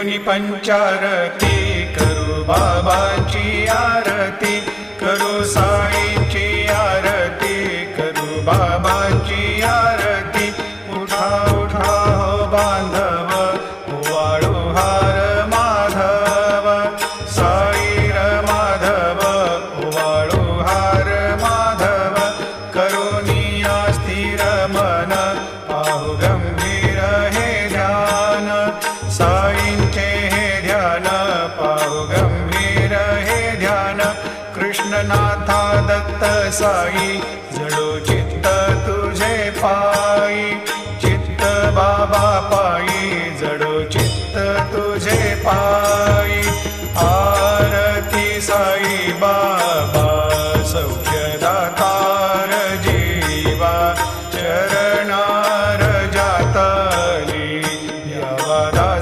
करूनी पंचारती, करू बाबांची आरती, करू साईंची आरती, करू बाबांची आरती। उठा उठा हो बांधव, वाळू हार माधव, साईर माधव, वाळू हार माधव। करुणी स्थिर मन, पाहू गंभीर हे ध्यान, साईंचे हे ध्यान, पाहू गंभीर हे ध्यान। कृष्णनाथा दत्त साई, जडो चित्त तुझे पायी, चित्त बाबा पायी, जडो चित्त तुझे पायी।